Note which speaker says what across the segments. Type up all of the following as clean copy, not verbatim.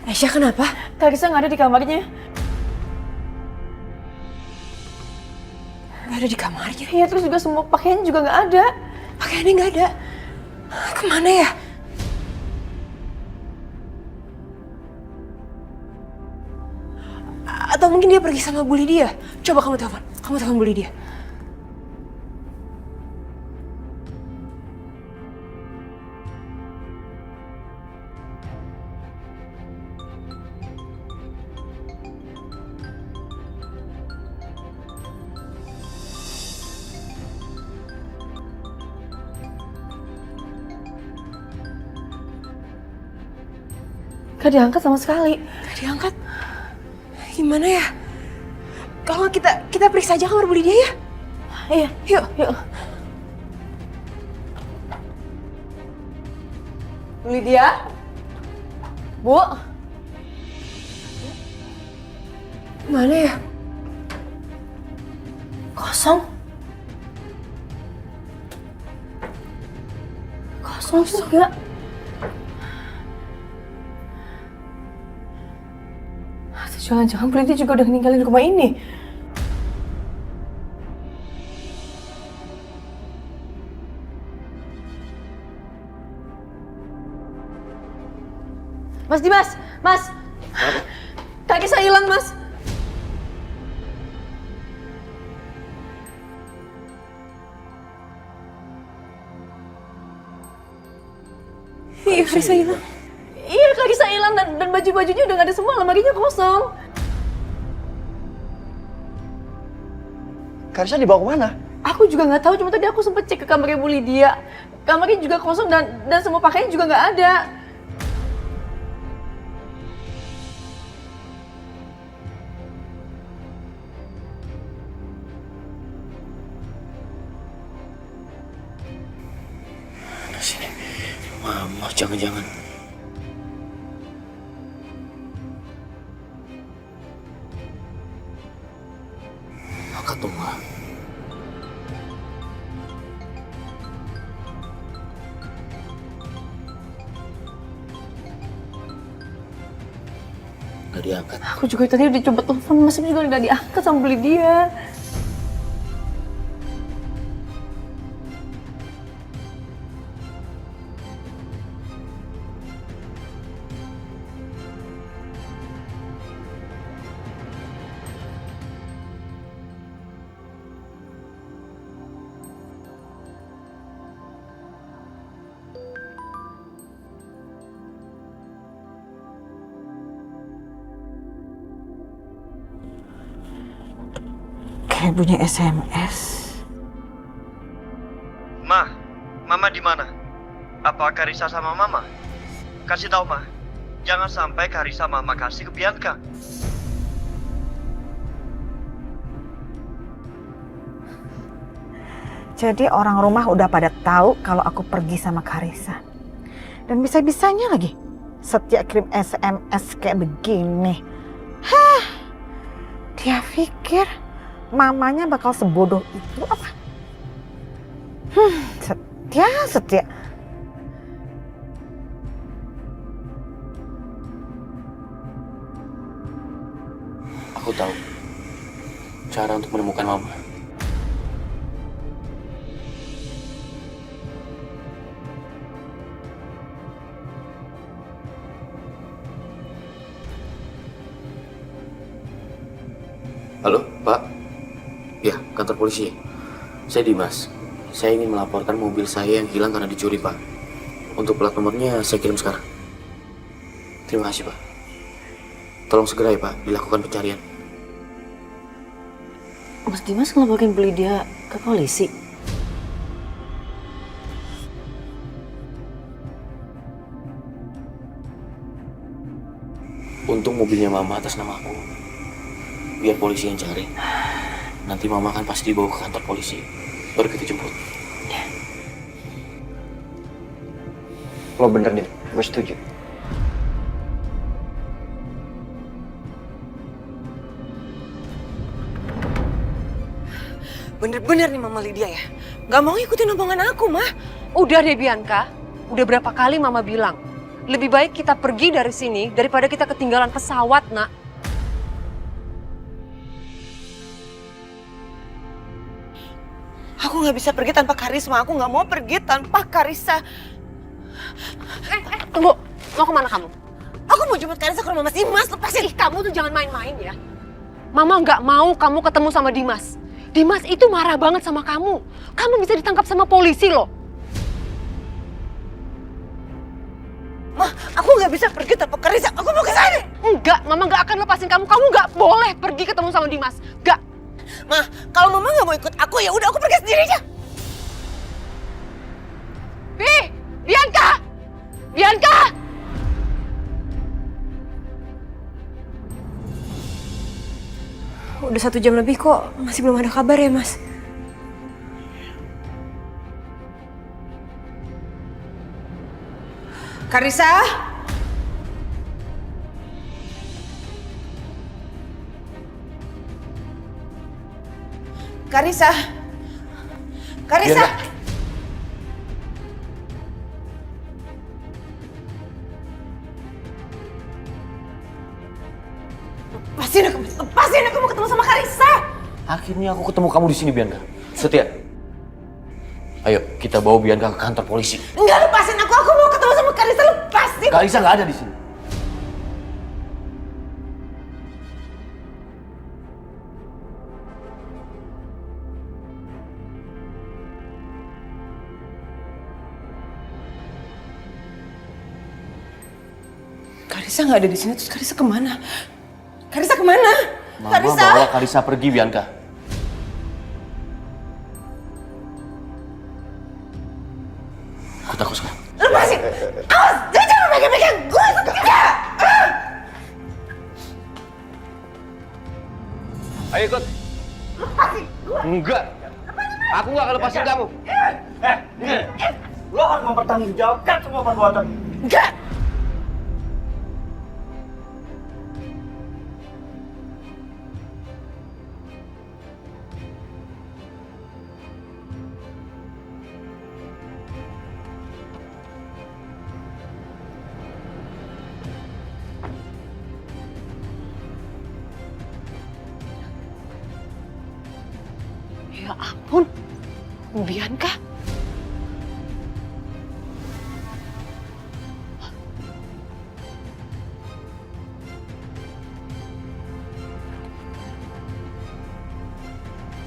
Speaker 1: Aisyah kenapa?
Speaker 2: Kak Risa nggak ada di kamarnya.
Speaker 1: Nggak ada di kamarnya.
Speaker 2: Iya, terus juga semua pakaian juga nggak ada.
Speaker 1: Pakaiannya nggak ada. Kemana ya? Atau mungkin dia pergi sama Bu Lydia? Coba kamu telepon. Kamu telepon Bu Lydia.
Speaker 2: Gak diangkat sama sekali.
Speaker 1: Gak diangkat. Gimana ya? Kalau kita periksa aja kamar Bu Lydia ya?
Speaker 2: Iya,
Speaker 1: Yuk.
Speaker 2: yuk.
Speaker 1: Bu Lydia?
Speaker 2: Bu,
Speaker 1: Mana ya?
Speaker 2: kosong. Kosong juga. Atau jangan-jangan Bu Lydia juga udah ninggalin rumah ini. Mas Dimas, Mas. Kaki saya hilang, Mas.
Speaker 1: Iya, Risa hilang.
Speaker 2: Iya, kaki saya hilang dan baju-bajunya udah gak ada semua, lemarinya kosong.
Speaker 3: Karisa dibawa kemana?
Speaker 2: Aku juga nggak tahu, cuma tadi aku sempet cek ke kamarnya Bu Lydia. Kamarnya juga kosong dan semua pakaian juga nggak ada.
Speaker 4: Sini, Mama, jangan-jangan. Angkat dong, Ma. Gak diangkat.
Speaker 2: Aku juga tadi udah coba telepon, Mas juga nggak diangkat sama Bu Lydia.
Speaker 5: Kayak bunyi SMS.
Speaker 3: Ma, Mama di mana? Apa Karisa sama Mama? Kasih tahu Ma. Jangan sampai Karisa Mama kasih ke Bianca.
Speaker 5: Jadi orang rumah udah pada tahu kalau aku pergi sama Karisa. Dan bisa-bisanya lagi setiap kirim SMS kayak begini. Hah, dia pikir mamanya bakal sebodoh itu apa? Setia.
Speaker 4: Aku tahu cara untuk menemukan Mama. Halo, Pak. Ya, kantor polisi. Saya Dimas. Saya ingin melaporkan mobil saya yang hilang karena dicuri, Pak. Untuk plat nomornya saya kirim sekarang. Terima kasih, Pak. Tolong segera ya, Pak, dilakukan pencarian.
Speaker 2: Mas Dimas ngelaporin Bu Lydia ke polisi.
Speaker 4: Untung mobilnya Mama atas nama aku. Biar polisi yang cari. Nanti Mama kan pasti dibawa ke kantor polisi. Baru kita jemput.
Speaker 3: Lo bener deh, gue setuju.
Speaker 1: Bener-bener nih Mama Lydia ya. Gak mau ikutin omongan aku, Mah.
Speaker 6: Udah deh Bianca, udah berapa kali Mama bilang,
Speaker 1: Lebih baik kita pergi dari sini daripada kita ketinggalan pesawat, Nak.
Speaker 5: Aku nggak bisa pergi tanpa Karisma. Aku nggak mau pergi tanpa Karisa.
Speaker 1: Tunggu. Mau kemana kamu?
Speaker 5: Aku mau jemput Karisa ke rumah Mas Dimas. Lepasin.
Speaker 1: Kamu tuh jangan main-main ya. Mama nggak mau kamu ketemu sama Dimas. Dimas itu marah banget sama kamu. Kamu bisa ditangkap sama polisi loh.
Speaker 5: Ma, aku nggak bisa pergi tanpa Karisa. Aku mau ke sana.
Speaker 1: Enggak, Mama nggak akan lepasin kamu. Kamu nggak boleh pergi ketemu sama Dimas. Nggak.
Speaker 5: Ma, kalau Mama nggak mau ikut aku, ya udah aku pergi sendiri aja.
Speaker 1: Bianca! Bianca! Udah 1 jam lebih kok, masih belum ada kabar ya, Mas?
Speaker 5: Karisa? Karisa? Karisa?
Speaker 4: Bianca.
Speaker 5: Lepasin aku mau ketemu sama Karisa.
Speaker 4: Akhirnya aku ketemu kamu di sini, Bianca. Setia. Ayo, kita bawa Bianca ke kantor polisi.
Speaker 5: Enggak, lepasin aku mau ketemu sama Karisa, lepasin.
Speaker 4: Karisa nggak ada di sini.
Speaker 5: Karisa nggak ada di sini, terus Karisa kemana? Karisa kemana?
Speaker 4: Mama
Speaker 5: Karisa?
Speaker 4: bawa Karisa pergi, Bianca. Ikut aku sekarang.
Speaker 5: Lepasin! Awas! Jangan pegang-pegang gue! Tidak!
Speaker 4: Ayo ikut.
Speaker 5: Lepasin!
Speaker 4: Enggak. Aku nggak akan lepasin kamu.
Speaker 3: Lo harus mempertanggungjawabkan semua perbuatan.
Speaker 5: Enggak!
Speaker 1: Ya ampun, Bianca.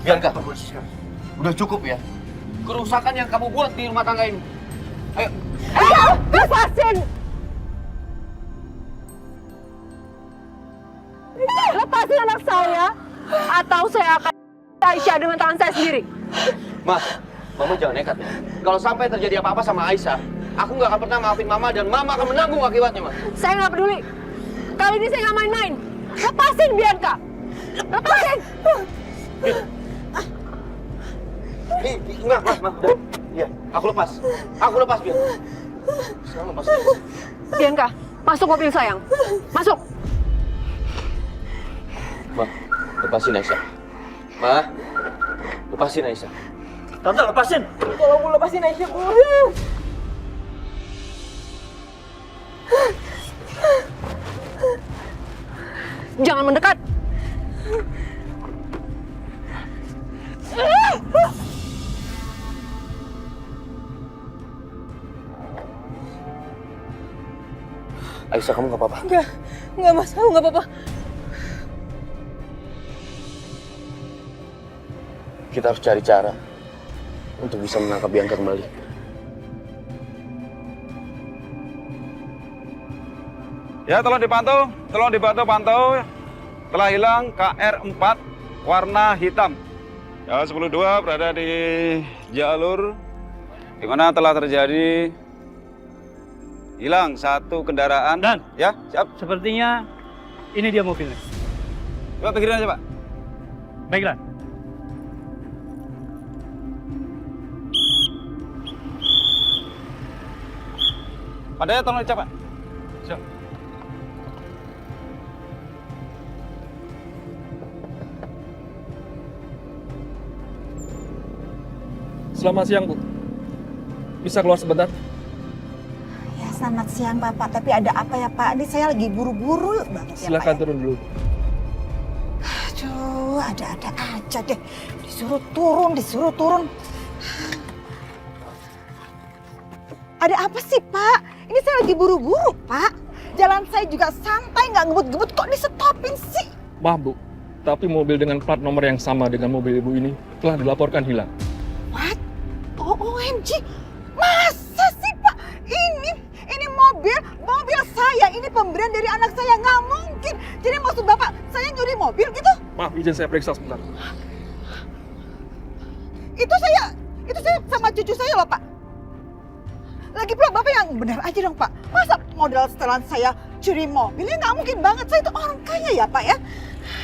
Speaker 4: Bianca, udah cukup ya. Kerusakan yang kamu buat di rumah tangga ini. Ayo.
Speaker 1: Lepasin! Lepasin anak saya, atau saya akan Aisyah dengan tangan saya sendiri.
Speaker 4: Ma, Mama jangan nekat ya. Kalau sampai terjadi apa-apa sama Aisyah, aku nggak akan pernah maafin Mama dan Mama akan menanggung akibatnya, Ma.
Speaker 1: Saya nggak peduli. Kali ini saya nggak main-main. Lepasin Bianca. Lepasin.
Speaker 4: Enggak, Ma. Iya, aku lepas. Aku lepas, Bianca. Sekarang lepas.
Speaker 1: Bianca, masuk mobil sayang. Masuk.
Speaker 4: Ma, lepasin Aisyah. Ma, lepasin Aisyah.
Speaker 3: Tante lepasin.
Speaker 5: Tolong Bu, lepasin Aisyah, Bu.
Speaker 1: Jangan mendekat.
Speaker 4: Aisyah, kamu nggak apa-apa?
Speaker 5: Enggak Mas, aku nggak apa-apa.
Speaker 4: Kita harus cari cara untuk bisa menangkap Bianca kembali.
Speaker 6: Ya, tolong dipantau. Telah hilang KR4 warna hitam. Ya, 10-2 berada di jalur di mana telah terjadi hilang satu kendaraan.
Speaker 7: Dan
Speaker 6: ya, siap.
Speaker 7: sepertinya ini dia mobilnya.
Speaker 6: Coba pikirin aja, Pak.
Speaker 7: Baiklah.
Speaker 6: Padahal tolong dicek, Pak.
Speaker 7: Siap.
Speaker 8: Selamat siang, Bu. Bisa keluar sebentar?
Speaker 5: Ya, selamat siang Bapak. Tapi ada apa ya Pak? Ini saya lagi buru-buru banget ya
Speaker 7: Silakan
Speaker 5: Pak.
Speaker 7: turun dulu.
Speaker 5: Aduh, ada-ada aja deh. Disuruh turun. Ada apa sih Pak? Ini saya lagi buru-buru Pak. Jalan saya juga santai, nggak ngebut-ngebut, kok di-stopin sih?
Speaker 7: Maaf Bu, tapi mobil dengan plat nomor yang sama dengan mobil Ibu ini telah dilaporkan hilang.
Speaker 5: What? OMG, masa sih Pak? Ini mobil saya, ini pemberian dari anak saya, nggak mungkin. Jadi maksud Bapak, saya nyuri mobil gitu?
Speaker 7: Maaf, izin saya periksa sebentar.
Speaker 5: Itu saya sama cucu saya loh Pak. Lagi pula Bapak yang benar aja dong Pak. Masa modal setelan saya curi mobilnya, nggak mungkin banget. Saya itu orang kaya ya Pak ya.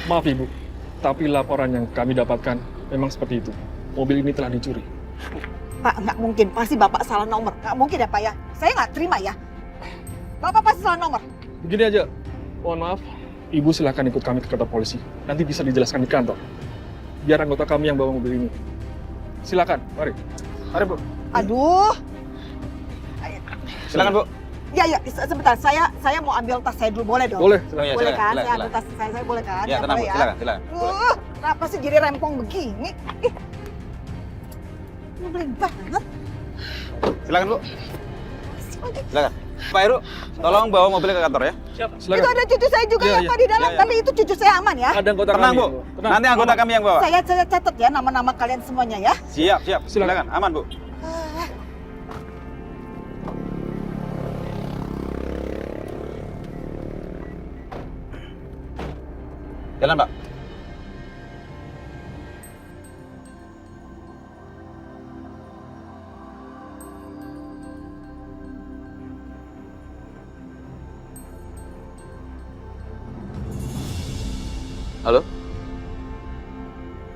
Speaker 7: Maaf Ibu, tapi laporan yang kami dapatkan memang seperti itu. Mobil ini telah dicuri.
Speaker 5: Pak, nggak mungkin. Pasti Bapak salah nomor. Nggak mungkin ya Pak ya. Saya nggak terima ya. Bapak pasti salah nomor.
Speaker 7: Begini aja, mohon maaf, Ibu silakan ikut kami ke kantor polisi. Nanti bisa dijelaskan di kantor. Biar anggota kami yang bawa mobil ini. Silakan, mari. Mari Bu.
Speaker 5: Aduh.
Speaker 6: Silakan Bu.
Speaker 5: Ya, sebentar. Saya mau ambil tas saya dulu, boleh dong?
Speaker 7: Boleh,
Speaker 6: Oh, iya,
Speaker 5: Boleh
Speaker 6: silakan,
Speaker 5: kan?
Speaker 6: silakan,
Speaker 5: Saya ambil
Speaker 6: silakan.
Speaker 5: tas saya boleh kan?
Speaker 6: Ya, tenang Bu,
Speaker 5: boleh
Speaker 6: silakan.
Speaker 5: Kenapa sih jadi rempong begini? Ih, nyebelin banget.
Speaker 6: Silakan Bu. Silakan. Pak Heru, tolong bawa mobilnya ke kantor ya.
Speaker 7: Siap,
Speaker 5: Itu
Speaker 7: silakan.
Speaker 5: ada cucu saya juga
Speaker 7: Iya,
Speaker 5: yang
Speaker 7: iya.
Speaker 5: Pak di dalam,
Speaker 6: Iya, iya.
Speaker 5: tapi itu cucu saya aman ya.
Speaker 7: Ada anggota
Speaker 6: Tenang
Speaker 7: kami.
Speaker 6: Bu,
Speaker 7: Tenang.
Speaker 6: nanti anggota kami yang bawa.
Speaker 5: Saya catat ya nama-nama kalian semuanya ya.
Speaker 6: Siap.
Speaker 7: Silakan.
Speaker 6: Silakan, aman Bu. Jalan Pak.
Speaker 4: Halo?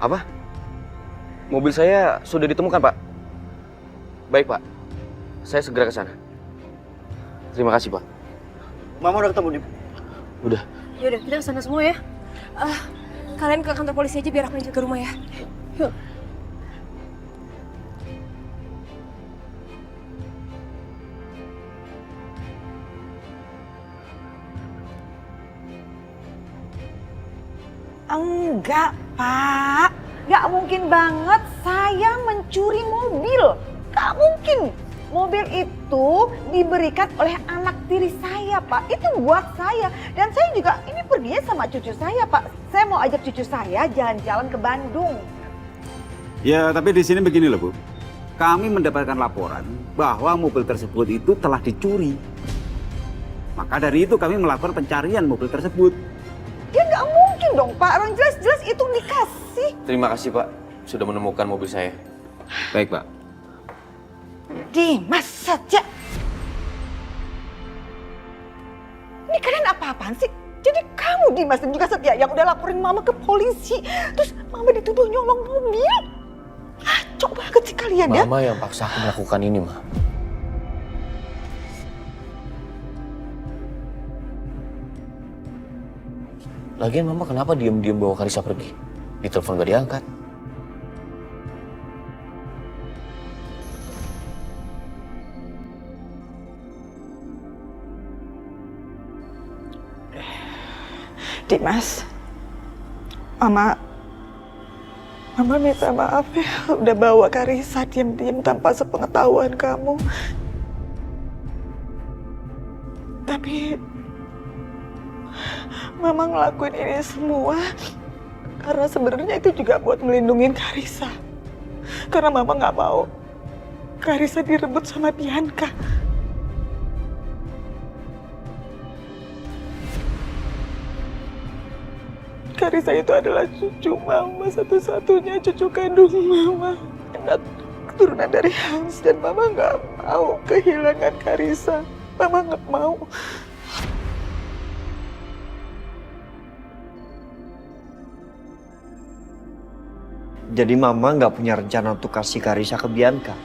Speaker 4: Apa? Mobil saya sudah ditemukan, Pak. Baik, Pak. Saya segera ke sana. Terima kasih, Pak.
Speaker 3: Mama udah ketemu nih.
Speaker 4: Udah.
Speaker 1: Yaudah, kita kesana semua ya. Kalian ke kantor polisi aja biar aku yang jaga rumah ya. Yuk.
Speaker 5: Enggak, Pak. Nggak mungkin banget saya mencuri mobil. Nggak mungkin. Mobil itu diberikan oleh anak tiri saya, Pak. Itu buat saya. Dan saya juga, ini perginya sama cucu saya, Pak. Saya mau ajak cucu saya jalan-jalan ke Bandung.
Speaker 6: Ya, tapi di sini begini loh Bu. Kami mendapatkan laporan bahwa mobil tersebut itu telah dicuri. Maka dari itu kami melakukan pencarian mobil tersebut.
Speaker 5: Ya nggak mungkin dong, Pak. Orang jelas-jelas itu dikasih.
Speaker 4: Terima kasih, Pak. Sudah menemukan mobil saya.
Speaker 6: Baik Pak.
Speaker 5: Dimas saja. Ini kalian apa-apaan sih? Jadi kamu Dimas dan juga Setia yang udah laporin Mama ke polisi. Terus Mama dituduh nyolong mobil. Kacau banget sih kalian ya.
Speaker 4: Mama yang paksa aku melakukan ini, Ma. Lagian Mama kenapa diam-diam bawa Karisa pergi? Ditelepon gak diangkat.
Speaker 5: Dimas, Mama minta maaf ya udah bawa Karisa diam-diam tanpa sepengetahuan kamu. Tapi Mama ngelakuin ini semua karena sebenarnya itu juga buat melindungi Karisa. Karena Mama nggak mau Karisa direbut sama Bianca. Karisa itu adalah cucu Mama, satu-satunya cucu kandung Mama. Anak keturunan dari Hans, dan Mama nggak mau kehilangan Karisa. Mama nggak mau.
Speaker 3: Jadi Mama nggak punya rencana untuk kasih Karisa ke Bianca?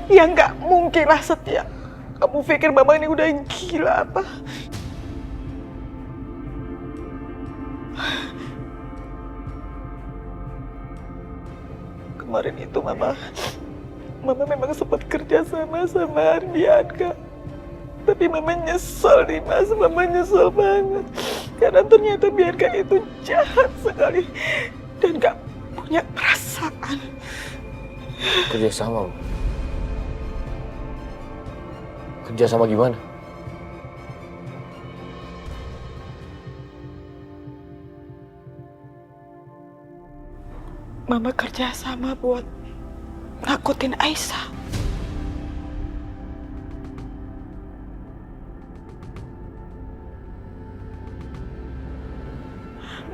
Speaker 5: Ya nggak mungkin lah, Setia. Kamu pikir Mama ini udah gila apa? Kemarin itu Mama memang sempat kerja sama Bianca.
Speaker 2: Tapi Mama nyesel nih Mas, Mama nyesel banget. Karena ternyata Bianca itu jahat sekali dan gak punya perasaan.
Speaker 4: Kerjasama, Bu. Kerjasama gimana?
Speaker 2: Mama kerja sama buat nakutin Aisyah.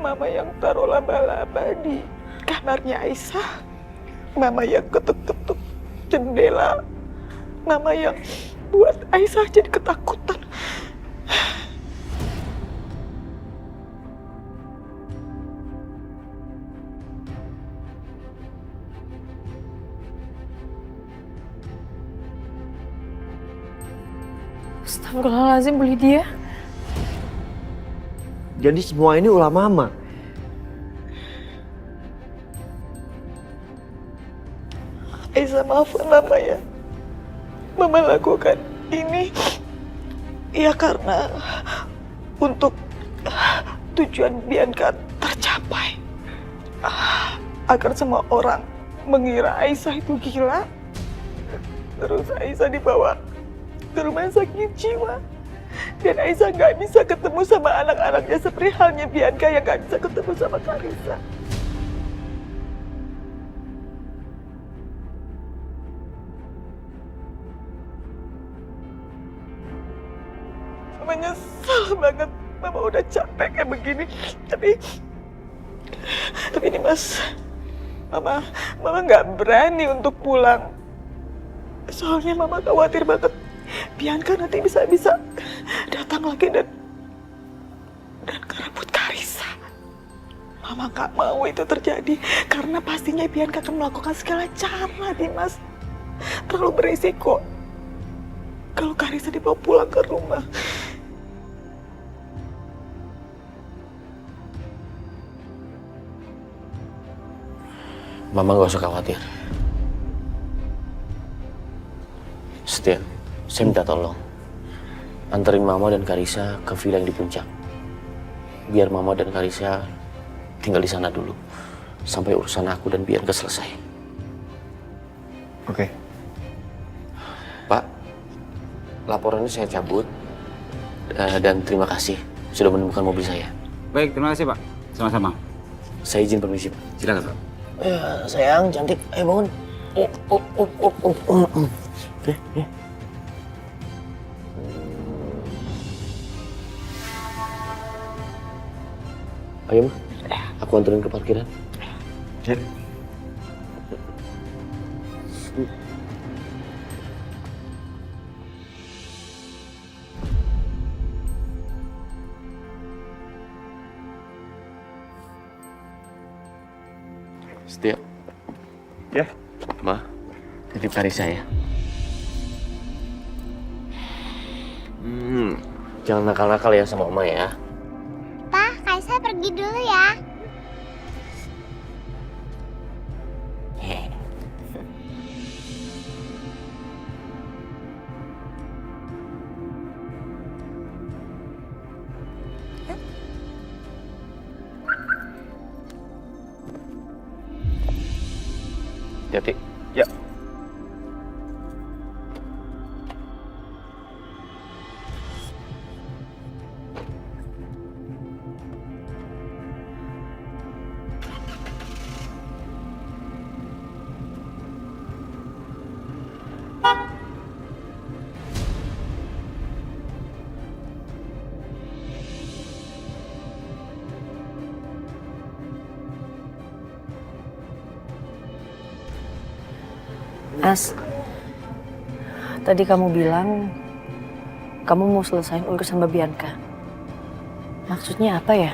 Speaker 2: Mama yang taruh laba-laba di kamarnya Aisyah. Mama yang ketuk-ketuk jendela. Mama yang buat Aisyah jadi ketakutan. Astagfirullahaladzim, Bu Lydia.
Speaker 3: Jadi semua ini ulah Mama.
Speaker 2: Aisyah maafkan Mama ya. Mama lakukan ini ya karena untuk tujuan Bianca tercapai. Agar semua orang mengira Aisyah itu gila. Terus Aisyah dibawa ke rumah sakit jiwa. Dan Aisyah nggak bisa ketemu sama anak-anaknya seperti halnya Bianca yang nggak bisa ketemu sama Karissa. Mama nyesel banget. Mama udah capek kayak begini. Tapi ini Mas, Mama nggak berani untuk pulang. Soalnya Mama khawatir banget Bianca nanti bisa datang lagi dan ngerebut Karissa. Mama nggak mau itu terjadi karena pastinya Bianca akan melakukan segala cara nih Mas. Terlalu beresiko kalau Karissa dibawa pulang ke rumah.
Speaker 4: Mama gak usah khawatir. Setia, saya minta tolong anterin Mama dan Karissa ke villa yang di puncak. Biar Mama dan Karissa tinggal di sana dulu sampai urusan aku dan Bianca selesai.
Speaker 3: Oke.
Speaker 4: Pak, laporannya saya cabut dan terima kasih sudah menemukan mobil saya.
Speaker 6: Baik, terima kasih Pak. Sama-sama.
Speaker 4: Saya izin permisi, Pak.
Speaker 6: Silakan Pak.
Speaker 4: Sayang, cantik, ayo bangun. Oke, ya. Ayo, Ma. Aku anterin ke parkiran.
Speaker 3: Ya.
Speaker 4: Setia.
Speaker 3: Ya.
Speaker 4: Ma, titip Karissa ya. Jangan nakal-nakal ya sama Oma ya.
Speaker 8: Pa, Kaisa pergi dulu ya.
Speaker 4: Hati-hati.
Speaker 3: Ya.
Speaker 2: As, tadi kamu bilang kamu mau selesain urusan Mbak Bianca. Maksudnya apa ya?